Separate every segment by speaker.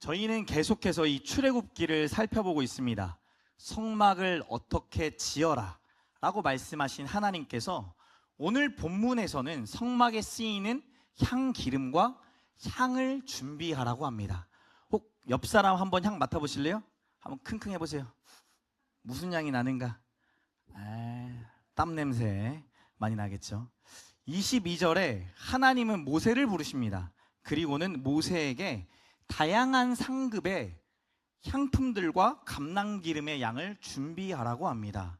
Speaker 1: 저희는 계속해서 이 출애굽기를 살펴보고 있습니다. 성막을 어떻게 지어라 라고 말씀하신 하나님께서 오늘 본문에서는 성막에 쓰이는 향기름과 향을 준비하라고 합니다. 혹 옆 사람 한번 향 맡아보실래요? 한번 킁킁 해보세요. 무슨 향이 나는가? 땀 냄새 많이 나겠죠. 22절에 하나님은 모세를 부르십니다. 그리고는 모세에게 다양한 상급의 향품들과 감람기름의 양을 준비하라고 합니다.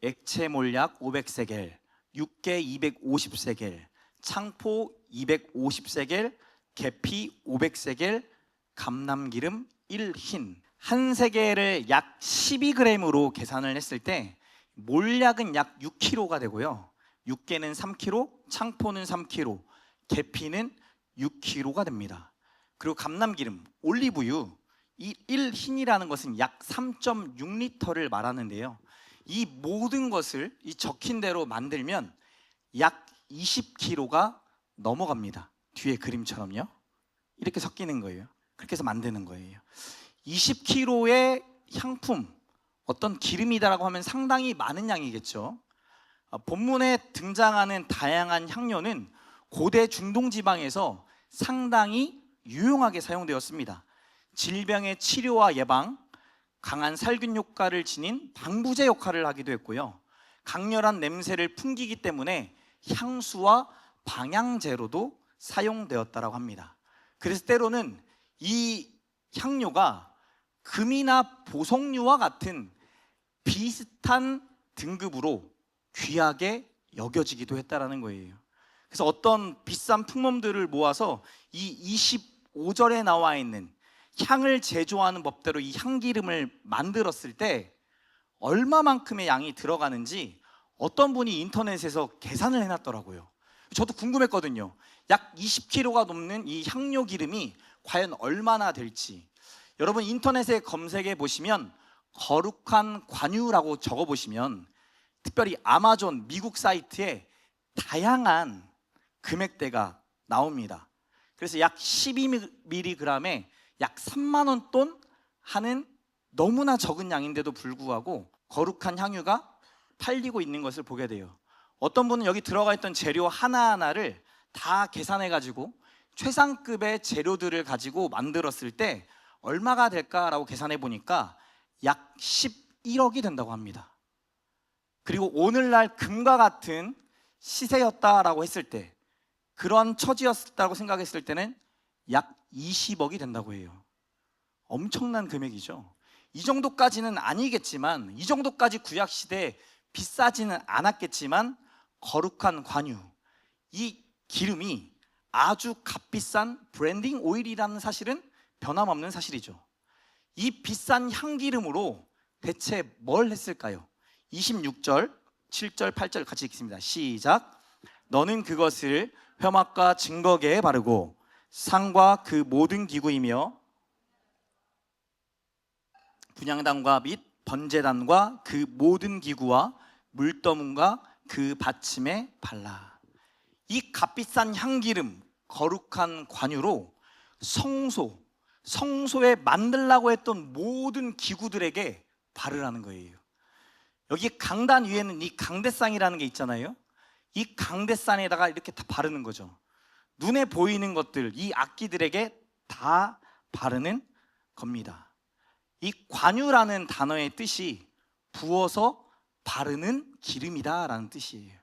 Speaker 1: 액체 몰약 500세겔, 육개 250세겔, 창포 250세겔, 계피 500세겔, 감람기름 1흰. 한 세겔을 약 12g으로 계산을 했을 때 몰약은 약 6kg가 되고요. 육개는 3kg, 창포는 3kg, 계피는 6kg가 됩니다. 그리고 감람기름, 올리브유, 이 1흰이라는 것은 약 3.6리터를 말하는데요. 이 모든 것을 이 적힌 대로 만들면 약 20kg가 넘어갑니다. 뒤에 그림처럼요. 이렇게 섞이는 거예요. 그렇게 해서 만드는 거예요. 20kg의 향품, 어떤 기름이다라고 하면 상당히 많은 양이겠죠. 본문에 등장하는 다양한 향료는 고대 중동 지방에서 상당히 유용하게 사용되었습니다. 질병의 치료와 예방, 강한 살균 효과를 지닌 방부제 역할을 하기도 했고요. 강렬한 냄새를 풍기기 때문에 향수와 방향제로도 사용되었다고 합니다. 그래서 때로는 이 향료가 금이나 보석류와 같은 비슷한 등급으로 귀하게 여겨지기도 했다는 거예요. 그래서 어떤 비싼 품목들을 모아서 이 25절에 나와 있는 향을 제조하는 법대로 이 향기름을 만들었을 때 얼마만큼의 양이 들어가는지 어떤 분이 인터넷에서 계산을 해놨더라고요. 저도 궁금했거든요. 약 20kg가 넘는 이 향료 기름이 과연 얼마나 될지. 여러분 인터넷에 검색해 보시면 거룩한 관유라고 적어 보시면 특별히 아마존 미국 사이트에 다양한 금액대가 나옵니다. 그래서 약 12mg에 약 3만 원 돈 하는 너무나 적은 양인데도 불구하고 거룩한 향유가 팔리고 있는 것을 보게 돼요. 어떤 분은 여기 들어가 있던 재료 하나하나를 다 계산해 가지고 최상급의 재료들을 가지고 만들었을 때 얼마가 될까라고 계산해 보니까 약 11억이 된다고 합니다. 그리고 오늘날 금과 같은 시세였다라고 했을 때, 그런 처지였다고 생각했을 때는 약 20억이 된다고 해요. 엄청난 금액이죠. 이 정도까지는 아니겠지만, 이 정도까지 구약시대에 비싸지는 않았겠지만 거룩한 관유, 이 기름이 아주 값비싼 브랜딩 오일이라는 사실은 변함없는 사실이죠. 이 비싼 향기름으로 대체 뭘 했을까요? 26절, 7절, 8절 같이 읽겠습니다. 시작. 너는 그것을 회막과 증거계에 바르고 상과 그 모든 기구이며 분향단과 및 번제단과 그 모든 기구와 물더문과 그 받침에 발라. 이 값비싼 향기름, 거룩한 관유로 성소에 만들라고 했던 모든 기구들에게 바르라는 거예요. 여기 강단 위에는 이 강대상이라는 게 있잖아요. 이 강대상에다가 이렇게 다 바르는 거죠. 눈에 보이는 것들, 이 악기들에게 다 바르는 겁니다. 이 관유라는 단어의 뜻이 부어서 바르는 기름이다 라는 뜻이에요.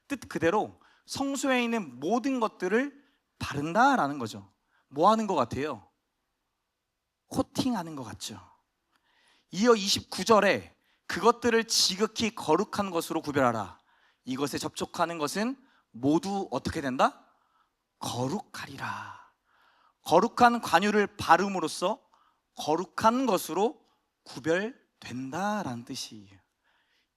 Speaker 1: 뜻 그대로 성소에 있는 모든 것들을 바른다 라는 거죠. 뭐 하는 것 같아요? 코팅하는 것 같죠. 이어 29절에 그것들을 지극히 거룩한 것으로 구별하라. 이것에 접촉하는 것은 모두 어떻게 된다? 거룩하리라. 거룩한 관유를 바름으로써 거룩한 것으로 구별된다라는 뜻이에요.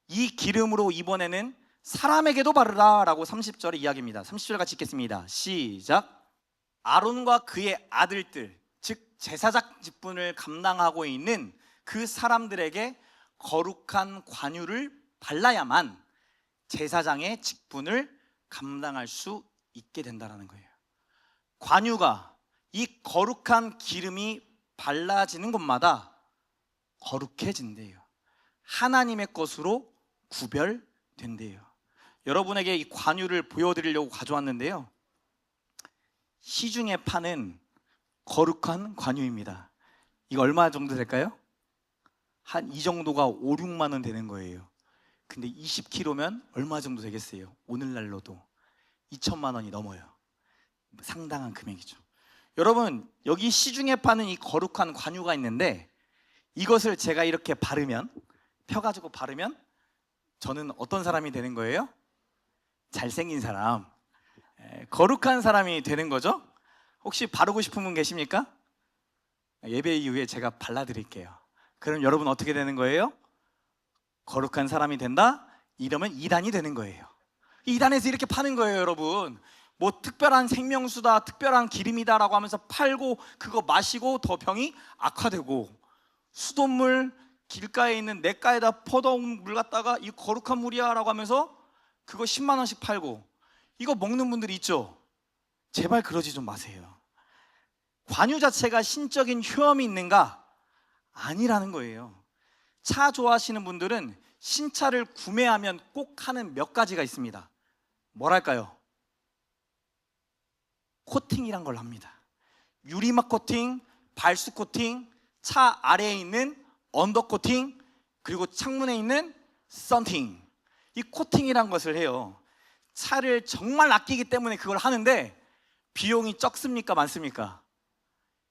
Speaker 1: 이 기름으로 이번에는 사람에게도 바르라 라고 30절에 이야기합니다. 30절 같이 읽겠습니다. 시작. 아론과 그의 아들들, 즉 제사장 직분을 감당하고 있는 그 사람들에게 거룩한 관유를 발라야만 제사장의 직분을 감당할 수 있게 된다는 거예요. 관유가, 이 거룩한 기름이 발라지는 곳마다 거룩해진대요. 하나님의 것으로 구별된대요. 여러분에게 이 관유를 보여드리려고 가져왔는데요, 시중에 파는 거룩한 관유입니다. 이거 얼마 정도 될까요? 한 이 정도가 5, 6만 원 되는 거예요. 근데 20kg면 얼마 정도 되겠어요? 오늘날로도 2천만 원이 넘어요. 상당한 금액이죠. 여러분, 여기 시중에 파는 이 거룩한 관유가 있는데, 이것을 제가 이렇게 바르면, 펴가지고 바르면 저는 어떤 사람이 되는 거예요? 잘생긴 사람, 거룩한 사람이 되는 거죠. 혹시 바르고 싶은 분 계십니까? 예배 이후에 제가 발라드릴게요. 그럼 여러분 어떻게 되는 거예요? 거룩한 사람이 된다? 이러면 이단이 되는 거예요. 이단에서 이렇게 파는 거예요, 여러분. 뭐 특별한 생명수다, 특별한 기름이다 라고 하면서 팔고, 그거 마시고 더 병이 악화되고, 수돗물 길가에 있는 냇가에다 퍼다온 물 갖다가 이 거룩한 물이야 라고 하면서 그거 10만 원씩 팔고, 이거 먹는 분들이 있죠. 제발 그러지 좀 마세요. 관유 자체가 신적인 효험이 있는가? 아니라는 거예요. 차 좋아하시는 분들은 신차를 구매하면 꼭 하는 몇 가지가 있습니다. 뭐랄까요? 코팅이란 걸 합니다. 유리막 코팅, 발수 코팅, 차 아래에 있는 언더 코팅, 그리고 창문에 있는 썬팅. 이 코팅이란 것을 해요. 차를 정말 아끼기 때문에 그걸 하는데, 비용이 적습니까? 많습니까?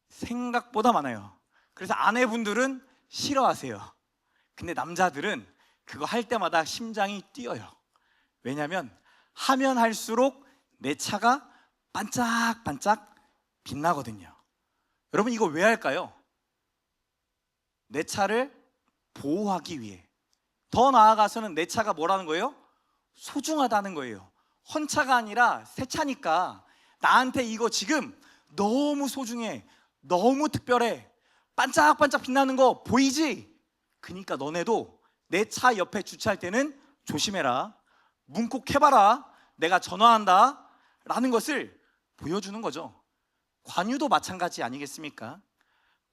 Speaker 1: 생각보다 많아요. 그래서 아내분들은 싫어하세요. 근데 남자들은 그거 할 때마다 심장이 뛰어요. 왜냐하면 하면 할수록 내 차가 반짝반짝 빛나거든요. 여러분, 이거 왜 할까요? 내 차를 보호하기 위해. 더 나아가서는 내 차가 뭐라는 거예요? 소중하다는 거예요. 헌차가 아니라 새 차니까 나한테 이거 지금 너무 소중해, 너무 특별해, 반짝반짝 빛나는 거 보이지? 그러니까 너네도 내 차 옆에 주차할 때는 조심해라, 문 꼭 해봐라, 내가 전화한다 라는 것을 보여주는 거죠. 관유도 마찬가지 아니겠습니까?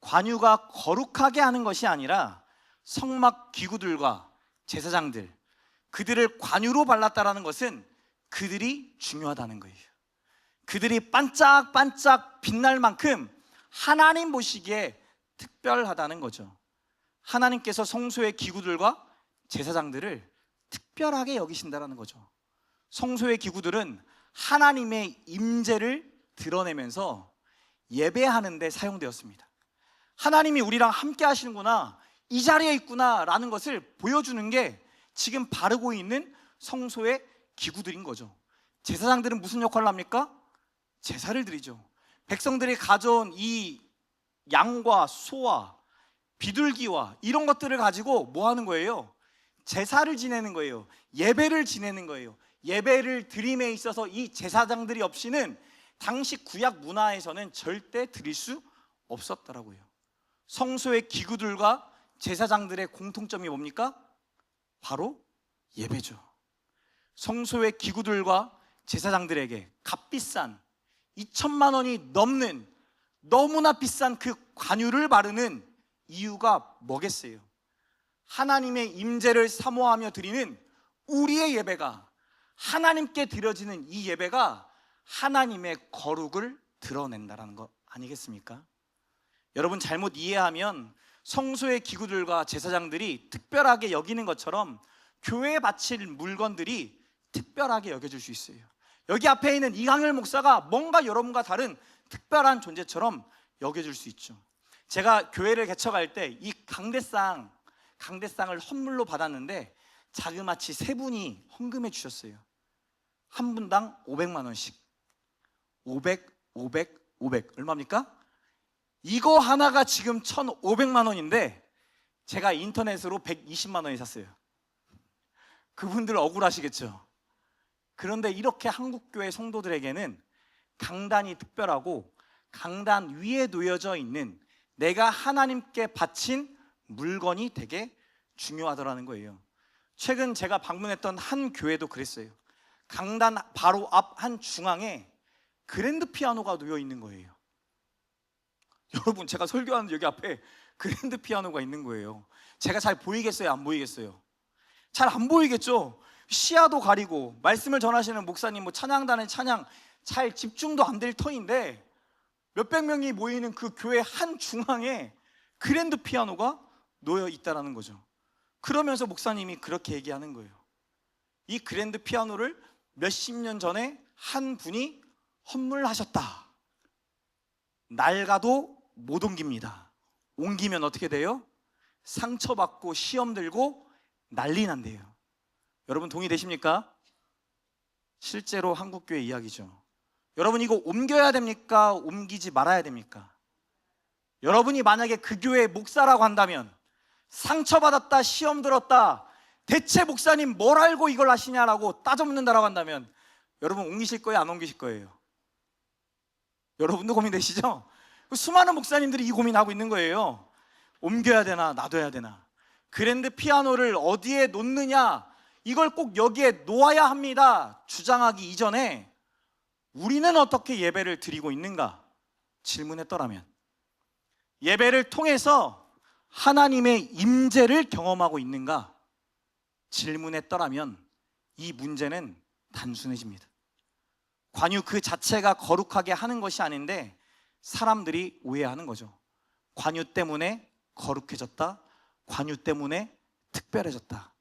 Speaker 1: 관유가 거룩하게 하는 것이 아니라 성막 기구들과 제사장들, 그들을 관유로 발랐다라는 것은 그들이 중요하다는 거예요. 그들이 반짝반짝 빛날 만큼 하나님 보시기에 특별하다는 거죠. 하나님께서 성소의 기구들과 제사장들을 특별하게 여기신다는 거죠. 성소의 기구들은 하나님의 임재를 드러내면서 예배하는 데 사용되었습니다. 하나님이 우리랑 함께 하시는구나, 이 자리에 있구나 라는 것을 보여주는 게 지금 바르고 있는 성소의 기구들인 거죠. 제사장들은 무슨 역할을 합니까? 제사를 드리죠. 백성들이 가져온 이 양과 소와 비둘기와 이런 것들을 가지고 뭐 하는 거예요? 제사를 지내는 거예요. 예배를 지내는 거예요. 예배를 드림에 있어서 이 제사장들이 없이는 당시 구약 문화에서는 절대 드릴 수 없었더라고요. 성소의 기구들과 제사장들의 공통점이 뭡니까? 바로 예배죠. 성소의 기구들과 제사장들에게 값비싼 2천만 원이 넘는 너무나 비싼 그 관유를 바르는 이유가 뭐겠어요? 하나님의 임재를 사모하며 드리는 우리의 예배가, 하나님께 드려지는 이 예배가 하나님의 거룩을 드러낸다는 거 아니겠습니까? 여러분, 잘못 이해하면 성소의 기구들과 제사장들이 특별하게 여기는 것처럼 교회에 바칠 물건들이 특별하게 여겨질 수 있어요. 여기 앞에 있는 이강열 목사가 뭔가 여러분과 다른 특별한 존재처럼 여겨질 수 있죠. 제가 교회를 개척할 때 이 강대상을 헌물로 받았는데 자그마치 세 분이 헌금해 주셨어요. 한 분당 500만 원씩. 500 얼마입니까? 이거 하나가 지금 1,500만 원인데 제가 인터넷으로 120만 원에 샀어요. 그분들 억울하시겠죠? 그런데 이렇게 한국교회 성도들에게는 강단이 특별하고 강단 위에 놓여져 있는 내가 하나님께 바친 물건이 되게 중요하더라는 거예요. 최근 제가 방문했던 한 교회도 그랬어요. 강단 바로 앞 한 중앙에 그랜드 피아노가 놓여 있는 거예요. 여러분, 제가 설교하는 여기 앞에 그랜드 피아노가 있는 거예요. 제가 잘 보이겠어요? 안 보이겠어요? 잘 안 보이겠죠? 시야도 가리고 말씀을 전하시는 목사님, 찬양단의 찬양 잘 집중도 안 될 터인데 몇백 명이 모이는 그 교회 한 중앙에 그랜드 피아노가 놓여 있다라는 거죠. 그러면서 목사님이 그렇게 얘기하는 거예요. 이 그랜드 피아노를 몇십 년 전에 한 분이 헌물하셨다. 낡아도 못 옮깁니다. 옮기면 어떻게 돼요? 상처받고 시험 들고 난리 난대요. 여러분 동의되십니까? 실제로 한국교회 이야기죠. 여러분, 이거 옮겨야 됩니까? 옮기지 말아야 됩니까? 여러분이 만약에 그 교회의 목사라고 한다면, 상처받았다, 시험 들었다, 대체 목사님 뭘 알고 이걸 하시냐라고 따져묻는다라고 한다면 여러분 옮기실 거예요? 안 옮기실 거예요? 여러분도 고민되시죠? 수많은 목사님들이 이 고민하고 있는 거예요. 옮겨야 되나 놔둬야 되나. 그랜드 피아노를 어디에 놓느냐, 이걸 꼭 여기에 놓아야 합니다 주장하기 이전에 우리는 어떻게 예배를 드리고 있는가 질문했더라면, 예배를 통해서 하나님의 임재를 경험하고 있는가 질문했더라면 이 문제는 단순해집니다. 관유 그 자체가 거룩하게 하는 것이 아닌데 사람들이 오해하는 거죠. 관유 때문에 거룩해졌다, 관유 때문에 특별해졌다.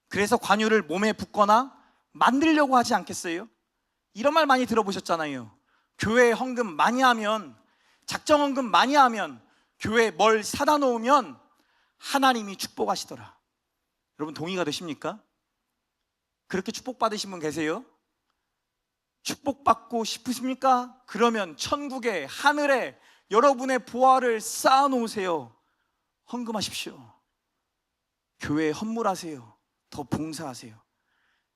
Speaker 1: 그래서 관유를 몸에 붓거나 만들려고 하지 않겠어요? 이런 말 많이 들어보셨잖아요. 교회에 헌금 많이 하면, 작정 헌금 많이 하면, 교회에 뭘 사다 놓으면 하나님이 축복하시더라. 여러분 동의가 되십니까? 그렇게 축복받으신 분 계세요? 축복받고 싶으십니까? 그러면 천국에, 하늘에 여러분의 보화를 쌓아 놓으세요. 헌금하십시오. 교회에 헌물하세요. 더 봉사하세요.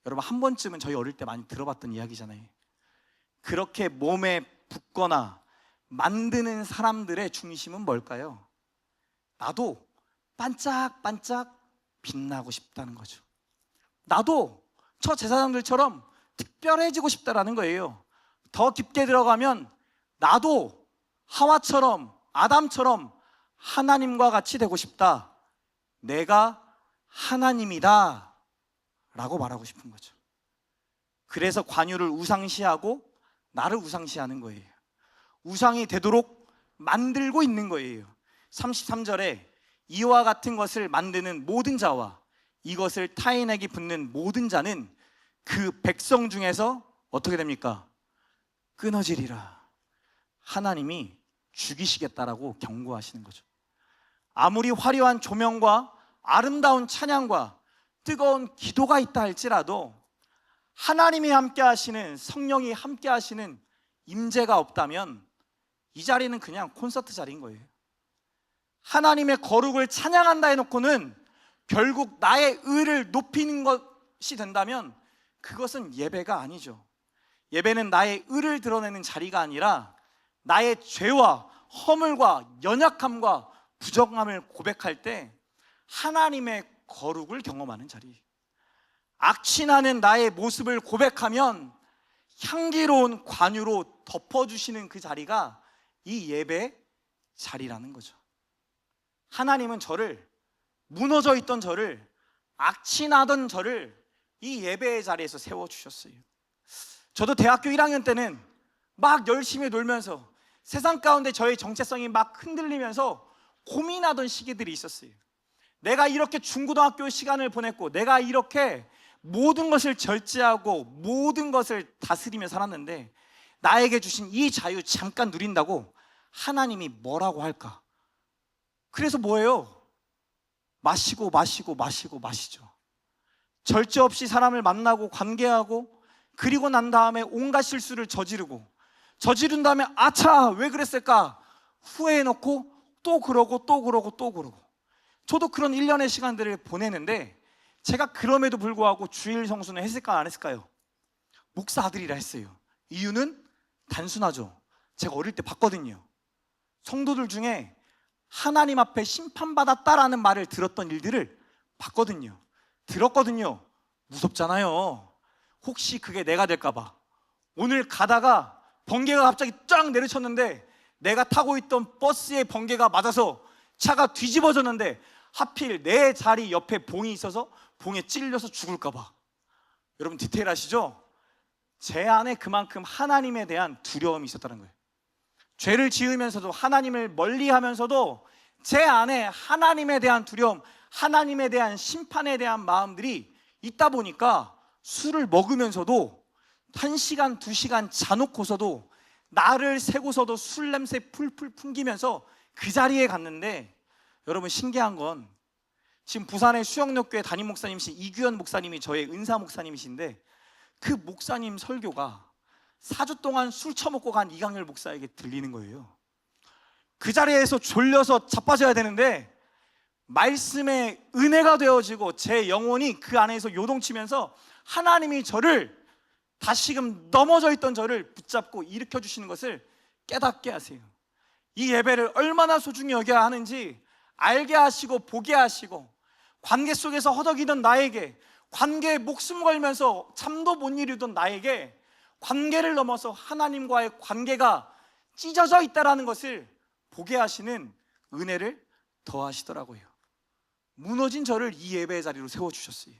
Speaker 1: 여러분 한 번쯤은 저희 어릴 때 많이 들어봤던 이야기잖아요. 그렇게 몸에 붓거나 만드는 사람들의 중심은 뭘까요? 나도 반짝반짝 빛나고 싶다는 거죠. 나도 저 제사장들처럼 특별해지고 싶다라는 거예요. 더 깊게 들어가면 나도 하와처럼, 아담처럼 하나님과 같이 되고 싶다. 내가 하나님이다 라고 말하고 싶은 거죠. 그래서 관유를 우상시하고 나를 우상시하는 거예요. 우상이 되도록 만들고 있는 거예요. 33절에 이와 같은 것을 만드는 모든 자와 이것을 타인에게 붓는 모든 자는 그 백성 중에서 어떻게 됩니까? 끊어지리라. 하나님이 죽이시겠다라고 경고하시는 거죠. 아무리 화려한 조명과 아름다운 찬양과 뜨거운 기도가 있다 할지라도 하나님이 함께 하시는, 성령이 함께 하시는 임재가 없다면 이 자리는 그냥 콘서트 자리인 거예요. 하나님의 거룩을 찬양한다 해놓고는 결국 나의 의를 높이는 것이 된다면 그것은 예배가 아니죠. 예배는 나의 의를 드러내는 자리가 아니라 나의 죄와 허물과 연약함과 부정함을 고백할 때 하나님의 거룩을 경험하는 자리. 악취나는 나의 모습을 고백하면 향기로운 관유로 덮어주시는 그 자리가 이 예배 자리라는 거죠. 하나님은 저를, 무너져 있던 저를, 악취나던 저를 이 예배의 자리에서 세워주셨어요. 저도 대학교 1학년 때는 막 열심히 놀면서 세상 가운데 저의 정체성이 막 흔들리면서 고민하던 시기들이 있었어요. 내가 이렇게 중고등학교 시간을 보냈고, 내가 이렇게 모든 것을 절제하고 모든 것을 다스리며 살았는데 나에게 주신 이 자유 잠깐 누린다고 하나님이 뭐라고 할까? 그래서 뭐예요? 마시고 마시죠. 절제 없이 사람을 만나고 관계하고, 그리고 난 다음에 온갖 실수를 저지른 다음에 아차 왜 그랬을까 후회해놓고 또 그러고. 저도 그런 1년의 시간들을 보내는데 제가 그럼에도 불구하고 주일 성수는 했을까 안 했을까요? 목사 아들이라 했어요. 이유는 단순하죠. 제가 어릴 때 봤거든요. 성도들 중에 하나님 앞에 심판받았다라는 말을 들었던 일들을 봤거든요. 들었거든요. 무섭잖아요. 혹시 그게 내가 될까 봐. 오늘 가다가 번개가 갑자기 쫙 내리쳤는데 내가 타고 있던 버스의 번개가 맞아서 차가 뒤집어졌는데 하필 내 자리 옆에 봉이 있어서 봉에 찔려서 죽을까 봐. 여러분 디테일하시죠? 제 안에 그만큼 하나님에 대한 두려움이 있었다는 거예요. 죄를 지으면서도 하나님을 멀리하면서도 제 안에 하나님에 대한 두려움, 하나님에 대한 심판에 대한 마음들이 있다 보니까 술을 먹으면서도 1시간, 2시간 자놓고서도 나를 새고서도 술 냄새 풀풀 풍기면서 그 자리에 갔는데, 여러분 신기한 건 지금 부산의 수영역교회 담임 목사님이신 이규현 목사님이 저의 은사 목사님이신데, 그 목사님 설교가 4주 동안 술 처먹고 간 이강렬 목사에게 들리는 거예요. 그 자리에서 졸려서 자빠져야 되는데 말씀의 은혜가 되어지고 제 영혼이 그 안에서 요동치면서 하나님이 저를, 다시금 넘어져 있던 저를 붙잡고 일으켜 주시는 것을 깨닫게 하세요. 이 예배를 얼마나 소중히 여겨야 하는지 알게 하시고 보게 하시고, 관계 속에서 허덕이던 나에게, 관계에 목숨 걸면서 잠도 못 이루던 나에게 관계를 넘어서 하나님과의 관계가 찢어져 있다는 것을 보게 하시는 은혜를 더하시더라고요. 무너진 저를 이 예배의 자리로 세워주셨어요.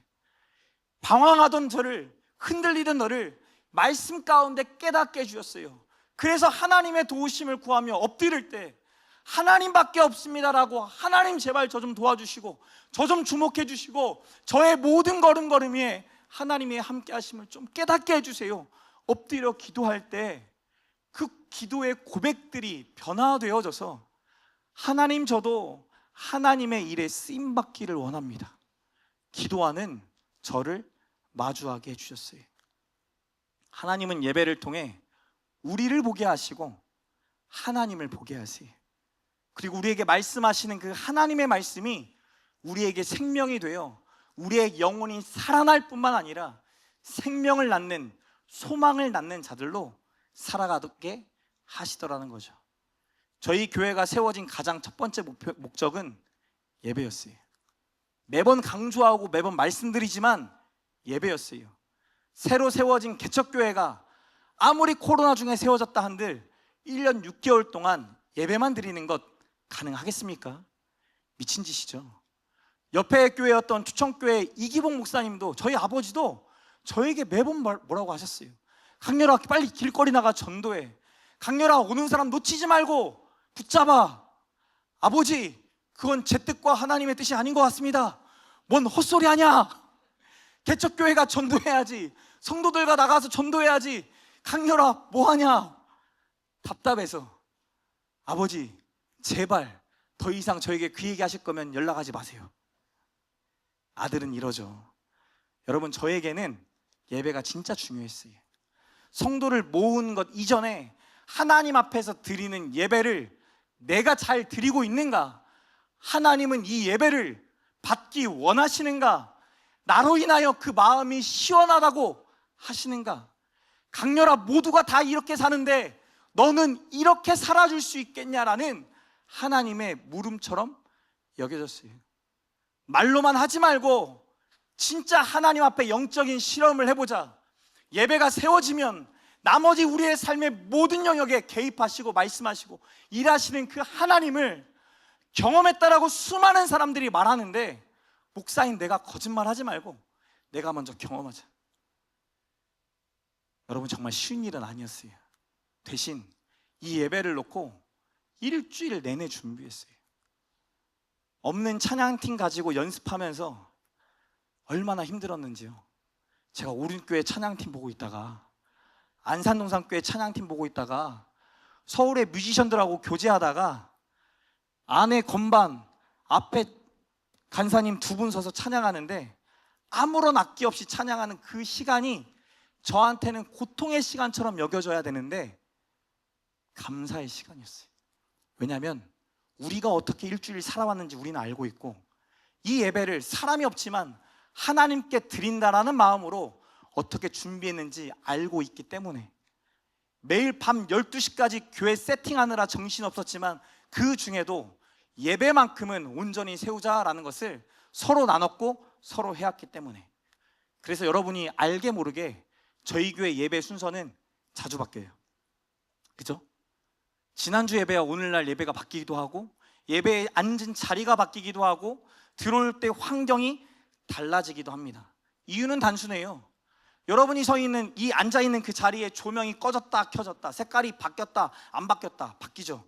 Speaker 1: 방황하던 저를, 흔들리던 너를 말씀 가운데 깨닫게 해주셨어요. 그래서 하나님의 도우심을 구하며 엎드릴 때 하나님밖에 없습니다라고, 하나님 제발 저 좀 도와주시고 저 좀 주목해 주시고 저의 모든 걸음걸음에 하나님의 함께 하심을 좀 깨닫게 해주세요. 엎드려 기도할 때 그 기도의 고백들이 변화되어져서 하나님, 저도 하나님의 일에 쓰임받기를 원합니다, 기도하는 저를 마주하게 해주셨어요. 하나님은 예배를 통해 우리를 보게 하시고 하나님을 보게 하세요. 그리고 우리에게 말씀하시는 그 하나님의 말씀이 우리에게 생명이 되어 우리의 영혼이 살아날 뿐만 아니라 생명을 낳는, 소망을 낳는 자들로 살아가게 하시더라는 거죠. 저희 교회가 세워진 가장 첫 번째 목적은 예배였어요. 매번 강조하고 매번 말씀드리지만 예배였어요. 새로 세워진 개척교회가 아무리 코로나 중에 세워졌다 한들 1년 6개월 동안 예배만 드리는 것 가능하겠습니까? 미친 짓이죠. 옆에 교회였던 추천교회 이기봉 목사님도, 저희 아버지도 저에게 매번 뭐라고 하셨어요. 강렬아, 빨리 길거리 나가 전도해. 강렬아, 오는 사람 놓치지 말고 붙잡아. 아버지, 그건 제 뜻과 하나님의 뜻이 아닌 것 같습니다. 뭔 헛소리 하냐? 개척교회가 전도해야지, 성도들과 나가서 전도해야지. 강렬아, 뭐하냐? 답답해서, 아버지 제발 더 이상 저에게 그 얘기 하실 거면 연락하지 마세요. 아들은 이러죠. 여러분, 저에게는 예배가 진짜 중요했어요. 성도를 모은 것 이전에 하나님 앞에서 드리는 예배를 내가 잘 드리고 있는가? 하나님은 이 예배를 받기 원하시는가? 나로 인하여 그 마음이 시원하다고 하시는가? 강렬아, 모두가 다 이렇게 사는데 너는 이렇게 살아줄 수 있겠냐라는 하나님의 물음처럼 여겨졌어요. 말로만 하지 말고 진짜 하나님 앞에 영적인 실험을 해보자. 예배가 세워지면 나머지 우리의 삶의 모든 영역에 개입하시고 말씀하시고 일하시는 그 하나님을 경험했다라고 수많은 사람들이 말하는데, 목사인 내가 거짓말하지 말고 내가 먼저 경험하자. 여러분, 정말 쉬운 일은 아니었어요. 대신 이 예배를 놓고 일주일 내내 준비했어요. 없는 찬양팀 가지고 연습하면서 얼마나 힘들었는지요. 제가 오륜교회 찬양팀 보고 있다가 안산동산교회 찬양팀 보고 있다가 서울의 뮤지션들하고 교제하다가 안에 건반 앞에 간사님 2분 서서 찬양하는데 아무런 악기 없이 찬양하는 그 시간이 저한테는 고통의 시간처럼 여겨져야 되는데 감사의 시간이었어요. 왜냐하면 우리가 어떻게 일주일 살아왔는지 우리는 알고 있고, 이 예배를 사람이 없지만 하나님께 드린다라는 마음으로 어떻게 준비했는지 알고 있기 때문에 매일 밤 12시까지 교회 세팅하느라 정신없었지만 그 중에도 예배만큼은 온전히 세우자라는 것을 서로 나눴고 서로 해왔기 때문에. 그래서 여러분이 알게 모르게 저희 교회 예배 순서는 자주 바뀌어요. 그죠? 지난주 예배와 오늘날 예배가 바뀌기도 하고, 예배에 앉은 자리가 바뀌기도 하고, 들어올 때 환경이 달라지기도 합니다. 이유는 단순해요. 여러분이 서 있는 이 앉아 있는 그 자리에 조명이 꺼졌다 켜졌다, 색깔이 바뀌었다 안 바뀌었다, 바뀌죠.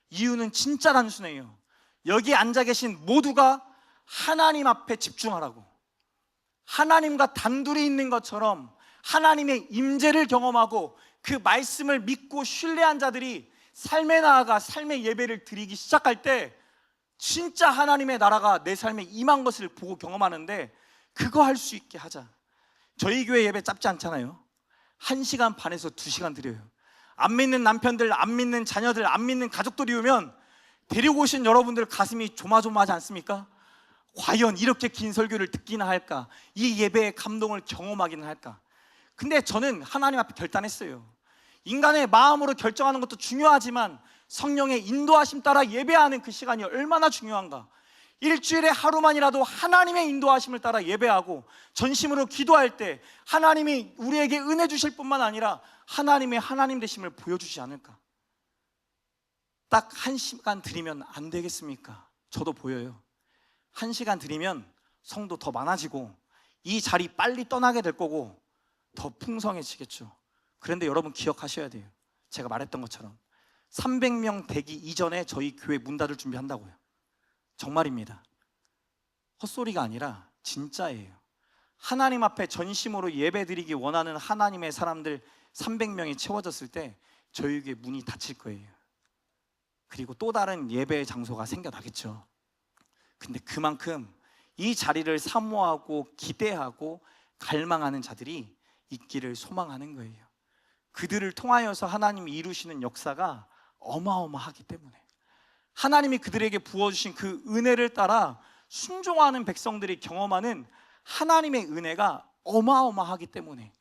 Speaker 1: 이유는 진짜 단순해요. 여기 앉아 계신 모두가 하나님 앞에 집중하라고, 하나님과 단둘이 있는 것처럼 하나님의 임재를 경험하고 그 말씀을 믿고 신뢰한 자들이 삶에 나아가 삶의 예배를 드리기 시작할 때 진짜 하나님의 나라가 내 삶에 임한 것을 보고 경험하는데, 그거 할 수 있게 하자. 저희 교회 예배 짧지 않잖아요. 1시간 반에서 2시간 드려요. 안 믿는 남편들, 안 믿는 자녀들, 안 믿는 가족들이 오면 데리고 오신 여러분들 가슴이 조마조마하지 않습니까? 과연 이렇게 긴 설교를 듣기나 할까? 이 예배의 감동을 경험하기는 할까? 근데 저는 하나님 앞에 결단했어요. 인간의 마음으로 결정하는 것도 중요하지만 성령의 인도하심 따라 예배하는 그 시간이 얼마나 중요한가. 일주일에 하루만이라도 하나님의 인도하심을 따라 예배하고 전심으로 기도할 때 하나님이 우리에게 은혜 주실 뿐만 아니라 하나님의 하나님 되심을 보여주지 않을까. 딱 1시간 드리면 안 되겠습니까? 저도 보여요. 1시간 드리면 성도 더 많아지고 이 자리 빨리 떠나게 될 거고 더 풍성해지겠죠. 그런데 여러분 기억하셔야 돼요. 제가 말했던 것처럼 300명 되기 이전에 저희 교회 문 닫을 준비한다고요. 정말입니다. 헛소리가 아니라 진짜예요. 하나님 앞에 전심으로 예배드리기 원하는 하나님의 사람들 300명이 채워졌을 때 저희 교회 문이 닫힐 거예요. 그리고 또 다른 예배의 장소가 생겨나겠죠. 근데 그만큼 이 자리를 사모하고 기대하고 갈망하는 자들이 있기를 소망하는 거예요. 그들을 통하여서 하나님이 이루시는 역사가 어마어마하기 때문에, 하나님이 그들에게 부어주신 그 은혜를 따라 순종하는 백성들이 경험하는 하나님의 은혜가 어마어마하기 때문에,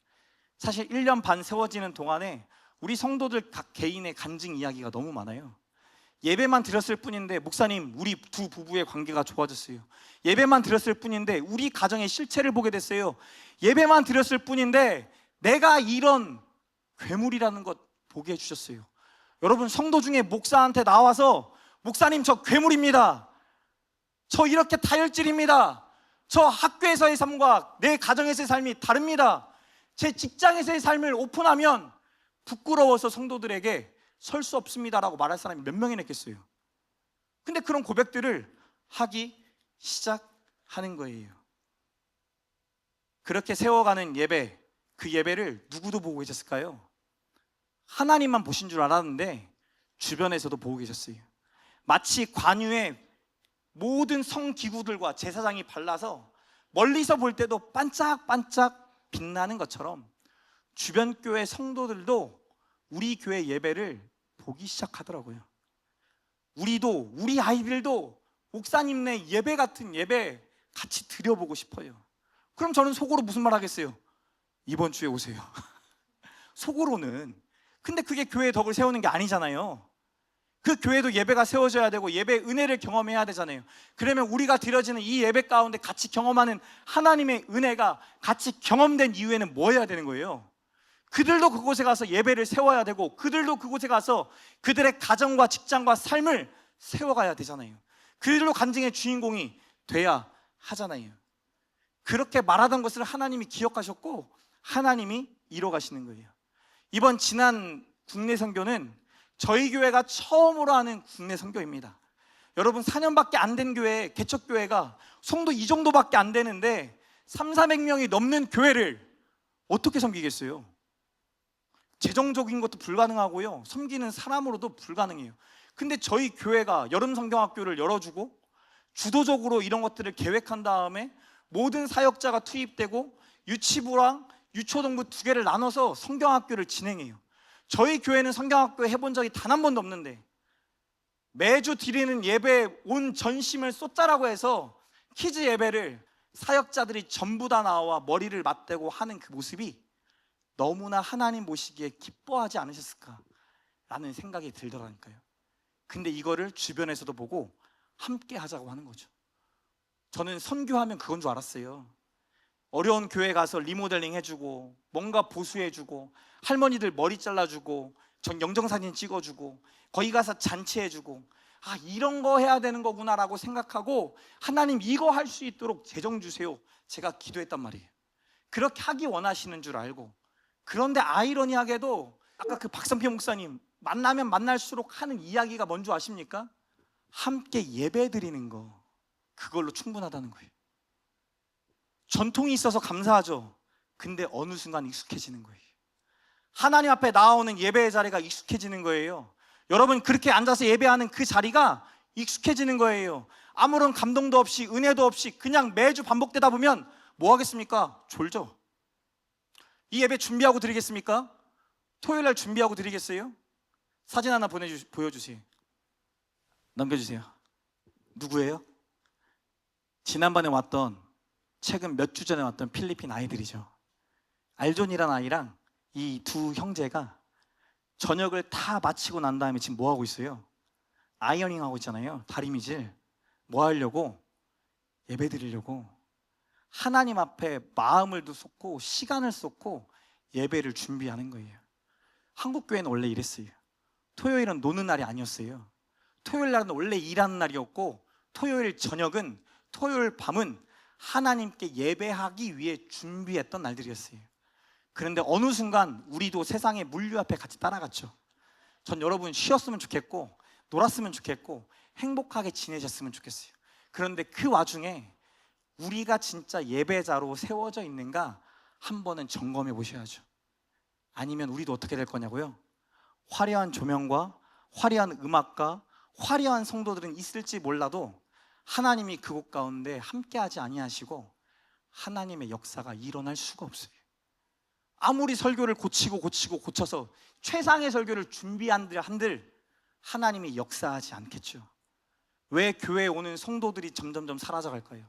Speaker 1: 사실 1년 반 세워지는 동안에 우리 성도들 각 개인의 간증 이야기가 너무 많아요. 예배만 드렸을 뿐인데 목사님 우리 두 부부의 관계가 좋아졌어요. 예배만 드렸을 뿐인데 우리 가정의 실체를 보게 됐어요. 예배만 드렸을 뿐인데 내가 이런 괴물이라는 것 보게 해주셨어요. 여러분, 성도 중에 목사한테 나와서 목사님 저 괴물입니다, 저 이렇게 다혈질입니다, 저 학교에서의 삶과 내 가정에서의 삶이 다릅니다, 제 직장에서의 삶을 오픈하면 부끄러워서 성도들에게 설 수 없습니다라고 말할 사람이 몇 명이나 있겠어요. 근데 그런 고백들을 하기 시작하는 거예요. 그렇게 세워가는 예배, 그 예배를 누구도 보고 계셨을까요? 하나님만 보신 줄 알았는데 주변에서도 보고 계셨어요. 마치 관유에 모든 성기구들과 제사장이 발라서 멀리서 볼 때도 반짝반짝 빛나는 것처럼 주변 교회 성도들도 우리 교회 예배를 보기 시작하더라고요. 우리도, 우리 아이들도 목사님네 예배 같은 예배 같이 드려보고 싶어요. 그럼 저는 속으로 무슨 말 하겠어요? 이번 주에 오세요. 속으로는. 근데 그게 교회의 덕을 세우는 게 아니잖아요. 그 교회도 예배가 세워져야 되고 예배의 은혜를 경험해야 되잖아요. 그러면 우리가 드려지는 이 예배 가운데 같이 경험하는 하나님의 은혜가 같이 경험된 이후에는 뭐 해야 되는 거예요? 그들도 그곳에 가서 예배를 세워야 되고 그들도 그곳에 가서 그들의 가정과 직장과 삶을 세워가야 되잖아요. 그들도 간증의 주인공이 돼야 하잖아요. 그렇게 말하던 것을 하나님이 기억하셨고 하나님이 이뤄가시는 거예요. 이번 지난 국내 선교는 저희 교회가 처음으로 하는 국내 선교입니다. 여러분, 4년밖에 안 된 교회, 개척교회가 성도 이 정도밖에 안 되는데 300~400명이 넘는 교회를 어떻게 섬기겠어요? 재정적인 것도 불가능하고요, 섬기는 사람으로도 불가능해요. 근데 저희 교회가 여름 성경학교를 열어주고 주도적으로 이런 것들을 계획한 다음에 모든 사역자가 투입되고 유치부랑 유초동부 2개를 나눠서 성경학교를 진행해요. 저희 교회는 성경학교 해본 적이 단 한 번도 없는데 매주 드리는 예배에 온 전심을 쏟자라고 해서 키즈 예배를 사역자들이 전부 다 나와 머리를 맞대고 하는 그 모습이 너무나 하나님 보시기에 기뻐하지 않으셨을까라는 생각이 들더라니까요. 근데 이거를 주변에서도 보고 함께 하자고 하는 거죠. 저는 선교하면 그건 줄 알았어요. 어려운 교회 가서 리모델링 해주고 뭔가 보수해주고 할머니들 머리 잘라주고 전 영정사진 찍어주고 거기 가서 잔치해주고 이런 거 해야 되는 거구나라고 생각하고 하나님 이거 할 수 있도록 재정 주세요 제가 기도했단 말이에요. 그렇게 하기 원하시는 줄 알고. 그런데 아이러니하게도 아까 그 박선필 목사님 만나면 만날수록 하는 이야기가 뭔 줄 아십니까? 함께 예배 드리는 거, 그걸로 충분하다는 거예요. 전통이 있어서 감사하죠. 근데 어느 순간 익숙해지는 거예요. 하나님 앞에 나오는 예배의 자리가 익숙해지는 거예요. 여러분, 그렇게 앉아서 예배하는 그 자리가 익숙해지는 거예요. 아무런 감동도 없이 은혜도 없이 그냥 매주 반복되다 보면 뭐 하겠습니까? 졸죠. 이 예배 준비하고 드리겠습니까? 토요일 날 준비하고 드리겠어요? 사진 하나 보여주세요. 넘겨주세요. 누구예요? 지난번에 왔던, 최근 몇 주 전에 왔던 필리핀 아이들이죠. 알존이라는 아이랑 이 두 형제가 저녁을 다 마치고 난 다음에 지금 뭐 하고 있어요? 아이어닝 하고 있잖아요. 다리미질. 뭐 하려고? 예배 드리려고. 하나님 앞에 마음을 쏟고 시간을 쏟고 예배를 준비하는 거예요. 한국 교회는 원래 이랬어요. 토요일은 노는 날이 아니었어요. 토요일 날은 원래 일하는 날이었고, 토요일 저녁은, 토요일 밤은 하나님께 예배하기 위해 준비했던 날들이었어요. 그런데 어느 순간 우리도 세상의 물류 앞에 같이 따라갔죠. 전 여러분 쉬었으면 좋겠고 놀았으면 좋겠고 행복하게 지내셨으면 좋겠어요. 그런데 그 와중에 우리가 진짜 예배자로 세워져 있는가 한 번은 점검해 보셔야죠. 아니면 우리도 어떻게 될 거냐고요? 화려한 조명과 화려한 음악과 화려한 성도들은 있을지 몰라도 하나님이 그곳 가운데 함께하지 아니하시고 하나님의 역사가 일어날 수가 없어요. 아무리 설교를 고쳐서 최상의 설교를 준비한들 하나님이 역사하지 않겠죠. 왜 교회에 오는 성도들이 점점점 사라져갈까요?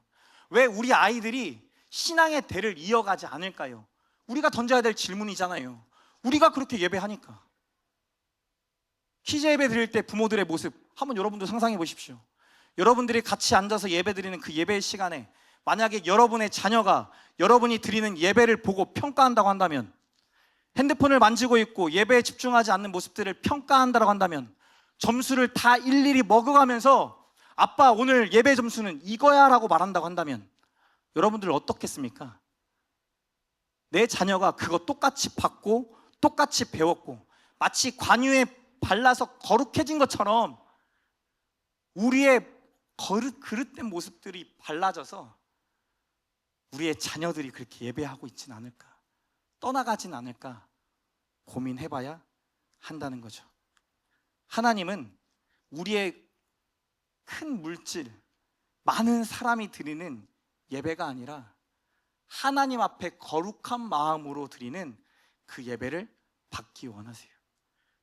Speaker 1: 왜 우리 아이들이 신앙의 대를 이어가지 않을까요? 우리가 던져야 될 질문이잖아요. 우리가 그렇게 예배하니까. 키즈 예배 드릴 때 부모들의 모습 한번 여러분도 상상해 보십시오. 여러분들이 같이 앉아서 예배 드리는 그 예배의 시간에 만약에 여러분의 자녀가 여러분이 드리는 예배를 보고 평가한다고 한다면, 핸드폰을 만지고 있고 예배에 집중하지 않는 모습들을 평가한다고 한다면, 점수를 다 일일이 먹어가면서 아빠 오늘 예배 점수는 이거야 라고 말한다고 한다면 여러분들 어떻겠습니까? 내 자녀가 그거 똑같이 받고 똑같이 배웠고 마치 관유에 발라서 거룩해진 것처럼 우리의 그릇된 모습들이 발라져서 우리의 자녀들이 그렇게 예배하고 있진 않을까, 떠나가진 않을까 고민해봐야 한다는 거죠. 하나님은 우리의 큰 물질, 많은 사람이 드리는 예배가 아니라 하나님 앞에 거룩한 마음으로 드리는 그 예배를 받기 원하세요.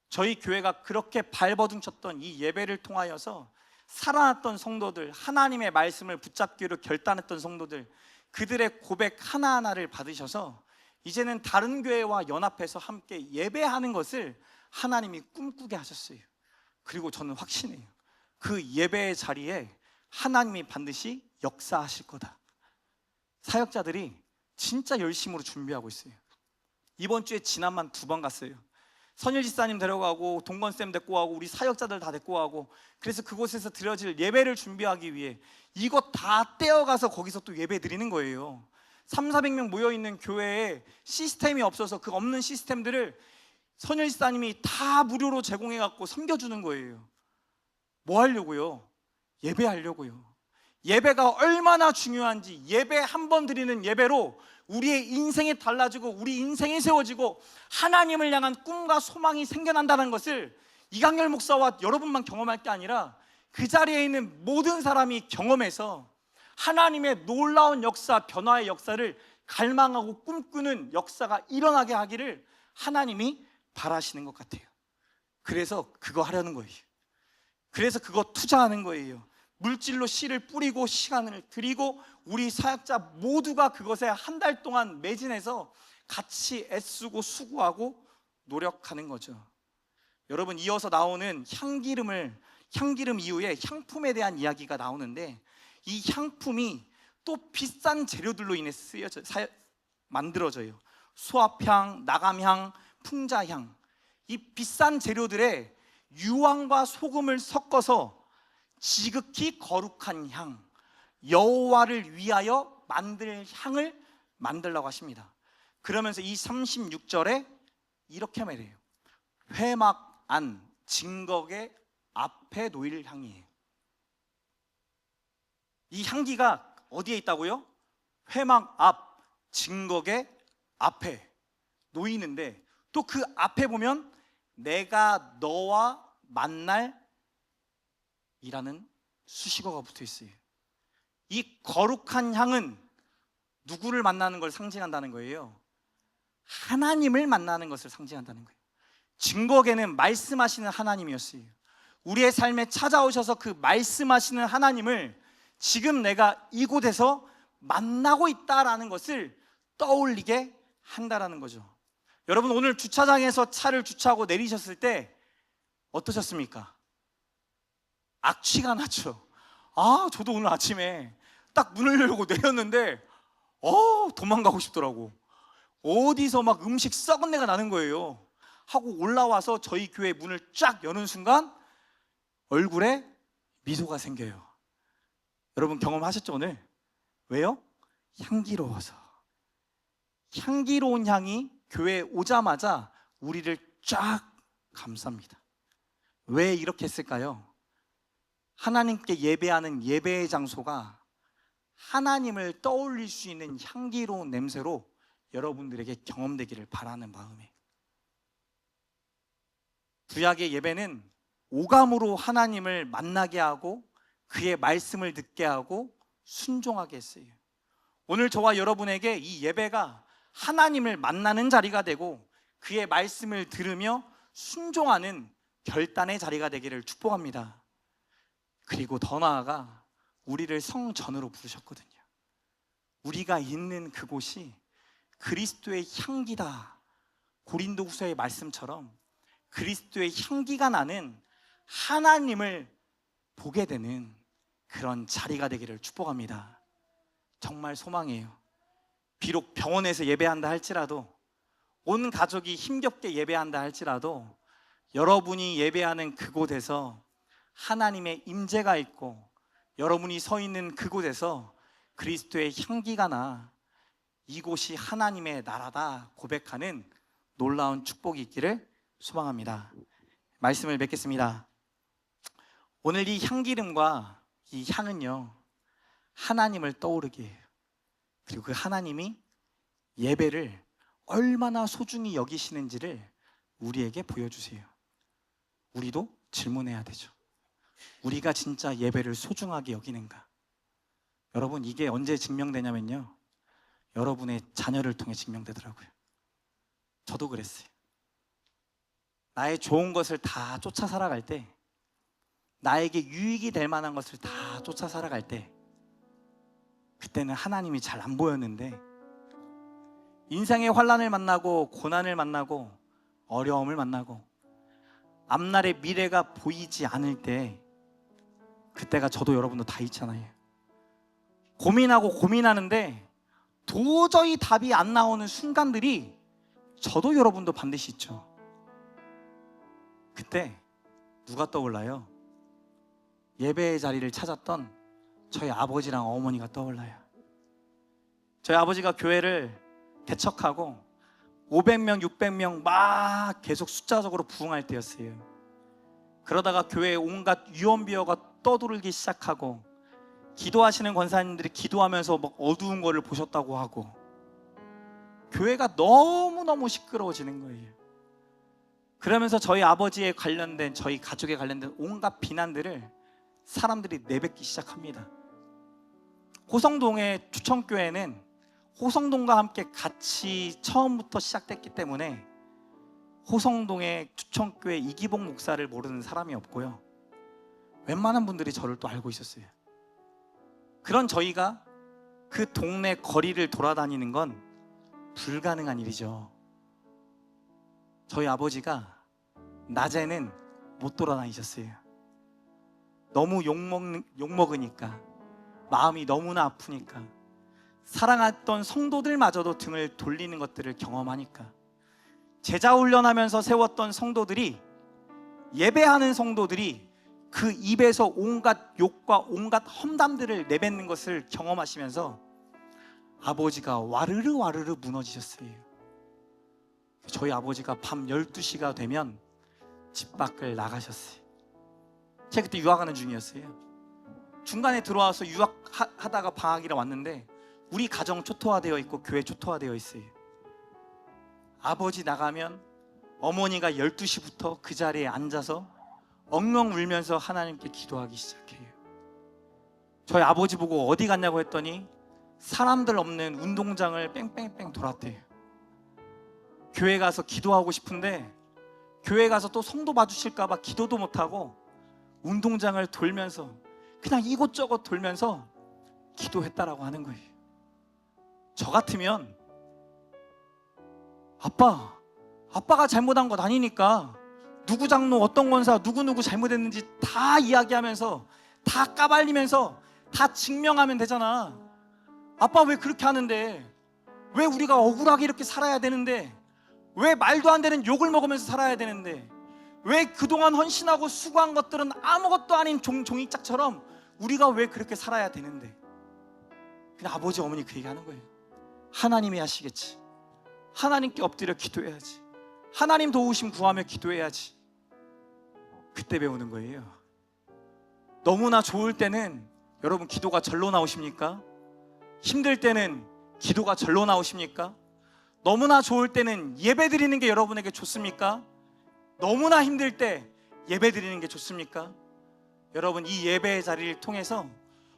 Speaker 1: 저희 교회가 그렇게 발버둥쳤던 이 예배를 통하여서 살아났던 성도들, 하나님의 말씀을 붙잡기로 결단했던 성도들, 그들의 고백 하나하나를 받으셔서 이제는 다른 교회와 연합해서 함께 예배하는 것을 하나님이 꿈꾸게 하셨어요. 그리고 저는 확신해요. 그 예배의 자리에 하나님이 반드시 역사하실 거다. 사역자들이 진짜 열심으로 준비하고 있어요. 이번 주에 지난만 2번 갔어요. 선율 지사님 데려가고 동건쌤 데리고 가고 우리 사역자들 다 데리고 가고, 그래서 그곳에서 드려질 예배를 준비하기 위해 이것 다 떼어가서 거기서 또 예배 드리는 거예요. 300~400명 모여있는 교회에 시스템이 없어서 그 없는 시스템들을 선율 지사님이 다 무료로 제공해갖고 섬겨주는 거예요. 뭐 하려고요? 예배하려고요. 예배가 얼마나 중요한지, 예배 한 번 드리는 예배로 우리의 인생이 달라지고 우리 인생이 세워지고 하나님을 향한 꿈과 소망이 생겨난다는 것을 이강렬 목사와 여러분만 경험할 게 아니라 그 자리에 있는 모든 사람이 경험해서 하나님의 놀라운 역사, 변화의 역사를 갈망하고 꿈꾸는 역사가 일어나게 하기를 하나님이 바라시는 것 같아요. 그래서 그거 하려는 거예요. 그래서 그거 투자하는 거예요. 물질로 씨를 뿌리고 시간을 드리고 우리 사역자 모두가 그것에 한 달 동안 매진해서 같이 애쓰고 수고하고 노력하는 거죠. 여러분, 이어서 나오는 향기름 이후에 향품에 대한 이야기가 나오는데, 이 향품이 또 비싼 재료들로 인해 만들어져요. 수압향, 나감향, 풍자향. 이 비싼 재료들에 유황과 소금을 섞어서 지극히 거룩한 향, 여호와를 위하여 만들 향을 만들라고 하십니다. 그러면서 이 36절에 이렇게 말해요. 회막 안 증거계 앞에 놓일 향이에요. 이 향기가 어디에 있다고요? 회막 앞 증거계 앞에 놓이는데, 또 그 앞에 보면 내가 너와 만날 이라는 수식어가 붙어 있어요. 이 거룩한 향은 누구를 만나는 걸 상징한다는 거예요? 하나님을 만나는 것을 상징한다는 거예요. 증거계는 말씀하시는 하나님이었어요. 우리의 삶에 찾아오셔서 그 말씀하시는 하나님을 지금 내가 이곳에서 만나고 있다라는 것을 떠올리게 한다라는 거죠. 여러분, 오늘 주차장에서 차를 주차하고 내리셨을 때 어떠셨습니까? 악취가 나죠. 저도 오늘 아침에 딱 문을 열고 내렸는데 도망가고 싶더라고. 어디서 막 음식 썩은 내가 나는 거예요. 하고 올라와서 저희 교회 문을 쫙 여는 순간 얼굴에 미소가 생겨요. 여러분 경험하셨죠 오늘? 왜요? 향기로워서. 향기로운 향이 교회에 오자마자 우리를 쫙 감쌉니다. 왜 이렇게 했을까요? 하나님께 예배하는 예배의 장소가 하나님을 떠올릴 수 있는 향기로운 냄새로 여러분들에게 경험되기를 바라는 마음에, 구약의 예배는 오감으로 하나님을 만나게 하고 그의 말씀을 듣게 하고 순종하게 했어요. 오늘 저와 여러분에게 이 예배가 하나님을 만나는 자리가 되고 그의 말씀을 들으며 순종하는 결단의 자리가 되기를 축복합니다. 그리고 더 나아가 우리를 성전으로 부르셨거든요. 우리가 있는 그곳이 그리스도의 향기다. 고린도후서의 말씀처럼 그리스도의 향기가 나는 하나님을 보게 되는 그런 자리가 되기를 축복합니다. 정말 소망이에요. 비록 병원에서 예배한다 할지라도, 온 가족이 힘겹게 예배한다 할지라도, 여러분이 예배하는 그곳에서 하나님의 임재가 있고 여러분이 서 있는 그곳에서 그리스도의 향기가 나 이곳이 하나님의 나라다 고백하는 놀라운 축복이 있기를 소망합니다. 말씀을 맺겠습니다. 오늘 이 향기름과 이 향은요, 하나님을 떠오르게 해요. 그리고 그 하나님이 예배를 얼마나 소중히 여기시는지를 우리에게 보여주세요. 우리도 질문해야 되죠. 우리가 진짜 예배를 소중하게 여기는가? 여러분, 이게 언제 증명되냐면요, 여러분의 자녀를 통해 증명되더라고요. 저도 그랬어요. 나의 좋은 것을 다 쫓아 살아갈 때, 나에게 유익이 될 만한 것을 다 쫓아 살아갈 때, 그때는 하나님이 잘 안 보였는데, 인생의 환난을 만나고 고난을 만나고 어려움을 만나고 앞날의 미래가 보이지 않을 때, 그때가 저도 여러분도 다 있잖아요. 고민하고 고민하는데 도저히 답이 안 나오는 순간들이 저도 여러분도 반드시 있죠. 그때 누가 떠올라요? 예배의 자리를 찾았던 저희 아버지랑 어머니가 떠올라요. 저희 아버지가 교회를 개척하고 500명, 600명 막 계속 숫자적으로 부흥할 때였어요. 그러다가 교회에 온갖 유언비어가 떠돌기 시작하고, 기도하시는 권사님들이 기도하면서 막 어두운 거를 보셨다고 하고, 교회가 너무너무 시끄러워지는 거예요. 그러면서 저희 아버지에 관련된, 저희 가족에 관련된 온갖 비난들을 사람들이 내뱉기 시작합니다. 호성동의 추천교회는 호성동과 함께 같이 처음부터 시작됐기 때문에 호성동의 추천교회 이기복 목사를 모르는 사람이 없고요, 웬만한 분들이 저를 또 알고 있었어요. 그런 저희가 그 동네 거리를 돌아다니는 건 불가능한 일이죠. 저희 아버지가 낮에는 못 돌아다니셨어요. 너무 욕먹으니까, 마음이 너무나 아프니까, 사랑했던 성도들마저도 등을 돌리는 것들을 경험하니까 제자 훈련하면서 세웠던 성도들이, 예배하는 성도들이 그 입에서 온갖 욕과 온갖 험담들을 내뱉는 것을 경험하시면서 아버지가 와르르 와르르 무너지셨어요. 저희 아버지가 밤 12시가 되면 집 밖을 나가셨어요. 제가 그때 유학하는 중이었어요. 중간에 들어와서 유학하다가 방학이라 왔는데 우리 가정 초토화되어 있고 교회 초토화되어 있어요. 아버지 나가면 어머니가 12시부터 그 자리에 앉아서 엉엉 울면서 하나님께 기도하기 시작해요. 저희 아버지 보고 어디 갔냐고 했더니 사람들 없는 운동장을 뺑뺑뺑 돌았대요. 교회 가서 기도하고 싶은데 교회 가서 또 성도 봐주실까 봐 기도도 못하고 운동장을 돌면서 그냥 이곳저곳 돌면서 기도했다라고 하는 거예요. 저 같으면 아빠가 잘못한 것 아니니까 누구 장로 어떤 권사 누구누구 잘못했는지 다 이야기하면서 다 까발리면서 다 증명하면 되잖아. 아빠 왜 그렇게 하는데, 왜 우리가 억울하게 이렇게 살아야 되는데, 왜 말도 안 되는 욕을 먹으면서 살아야 되는데, 왜 그동안 헌신하고 수고한 것들은 아무것도 아닌 종이짝처럼 우리가 왜 그렇게 살아야 되는데. 그냥 아버지 어머니 그 얘기하는 거예요. 하나님이 하시겠지. 하나님께 엎드려 기도해야지. 하나님 도우심 구하며 기도해야지. 그때 배우는 거예요. 너무나 좋을 때는 여러분 기도가 절로 나오십니까? 힘들 때는 기도가 절로 나오십니까? 너무나 좋을 때는 예배 드리는 게 여러분에게 좋습니까? 너무나 힘들 때 예배 드리는 게 좋습니까? 여러분, 이 예배의 자리를 통해서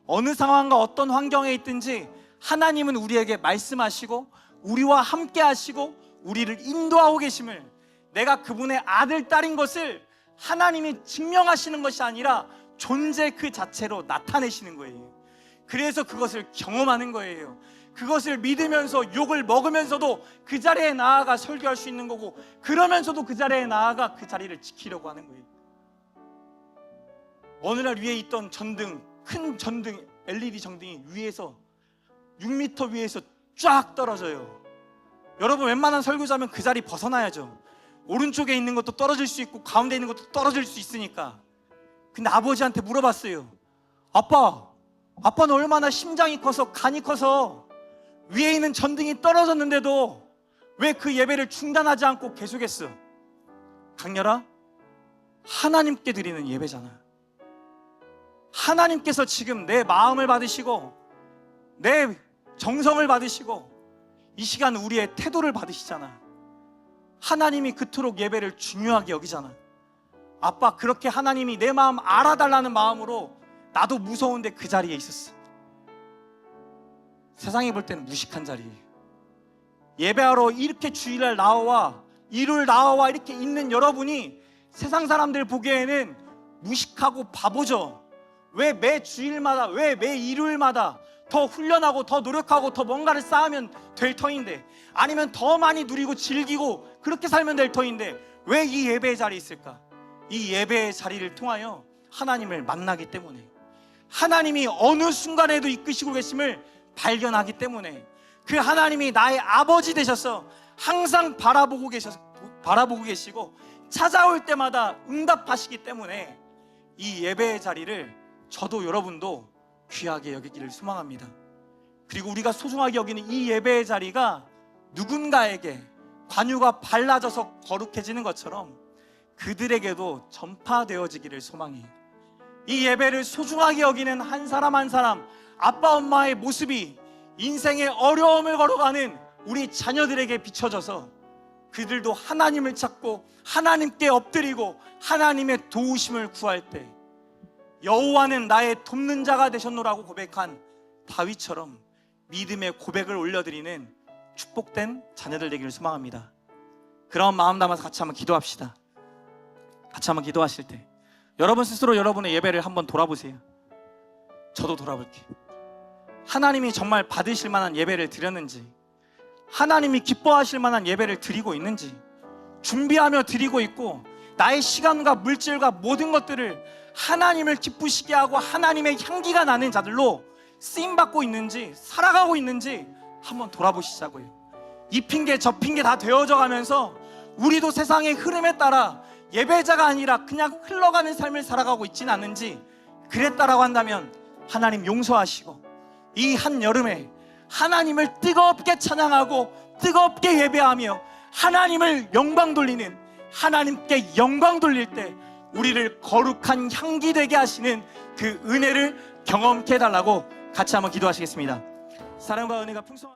Speaker 1: 어느 상황과 어떤 환경에 있든지 하나님은 우리에게 말씀하시고 우리와 함께 하시고 우리를 인도하고 계심을, 내가 그분의 아들, 딸인 것을 하나님이 증명하시는 것이 아니라 존재 그 자체로 나타내시는 거예요. 그래서 그것을 경험하는 거예요. 그것을 믿으면서 욕을 먹으면서도 그 자리에 나아가 설교할 수 있는 거고, 그러면서도 그 자리에 나아가 그 자리를 지키려고 하는 거예요. 어느 날 위에 있던 전등, 큰 전등, LED 전등이 위에서 6m 위에서 쫙 떨어져요. 여러분, 웬만한 설교자면 그 자리 벗어나야죠. 오른쪽에 있는 것도 떨어질 수 있고 가운데 있는 것도 떨어질 수 있으니까. 근데 아버지한테 물어봤어요. 아빠는 얼마나 심장이 커서 간이 커서 위에 있는 전등이 떨어졌는데도 왜 그 예배를 중단하지 않고 계속했어? 강렬아, 하나님께 드리는 예배잖아. 하나님께서 지금 내 마음을 받으시고 내 정성을 받으시고 이 시간 우리의 태도를 받으시잖아. 하나님이 그토록 예배를 중요하게 여기잖아. 아빠, 그렇게 하나님이 내 마음 알아달라는 마음으로 나도 무서운데 그 자리에 있었어. 세상이 볼 때는 무식한 자리예요. 예배하러 이렇게 주일날 나와 일요일 나와 이렇게 있는 여러분이 세상 사람들 보기에는 무식하고 바보죠. 왜 매 주일마다, 왜 매 일요일마다 더 훈련하고 더 노력하고 더 뭔가를 쌓으면 될 터인데, 아니면 더 많이 누리고 즐기고 그렇게 살면 될 터인데 왜 이 예배의 자리에 있을까? 이 예배의 자리를 통하여 하나님을 만나기 때문에, 하나님이 어느 순간에도 이끄시고 계심을 발견하기 때문에, 그 하나님이 나의 아버지 되셔서 항상 바라보고 계시고 찾아올 때마다 응답하시기 때문에 이 예배의 자리를 저도 여러분도 귀하게 여기기를 소망합니다. 그리고 우리가 소중하게 여기는 이 예배의 자리가 누군가에게 관유가 발라져서 거룩해지는 것처럼 그들에게도 전파되어지기를 소망해요. 이 예배를 소중하게 여기는 한 사람 한 사람, 아빠 엄마의 모습이 인생의 어려움을 걸어가는 우리 자녀들에게 비춰져서 그들도 하나님을 찾고 하나님께 엎드리고 하나님의 도우심을 구할 때, 여호와는 나의 돕는 자가 되셨노라고 고백한 다윗처럼 믿음의 고백을 올려드리는 축복된 자녀들 되기를 소망합니다. 그런 마음 담아서 같이 한번 기도합시다. 같이 한번 기도하실 때 여러분 스스로 여러분의 예배를 한번 돌아보세요. 저도 돌아볼게요. 하나님이 정말 받으실 만한 예배를 드렸는지, 하나님이 기뻐하실 만한 예배를 드리고 있는지, 준비하며 드리고 있고 나의 시간과 물질과 모든 것들을 하나님을 기쁘시게 하고 하나님의 향기가 나는 자들로 쓰임받고 있는지, 살아가고 있는지 한번 돌아보시자고요. 이 핑계 저 핑계 다 되어져 가면서 우리도 세상의 흐름에 따라 예배자가 아니라 그냥 흘러가는 삶을 살아가고 있지는 않는지 그랬다라고 한다면 하나님 용서하시고 이 한여름에 하나님을 뜨겁게 찬양하고 뜨겁게 예배하며 하나님을 영광 돌리는, 하나님께 영광 돌릴 때 우리를 거룩한 향기 되게 하시는 그 은혜를 경험케 해달라고 같이 한번 기도하시겠습니다. 사랑과 은혜가 풍성한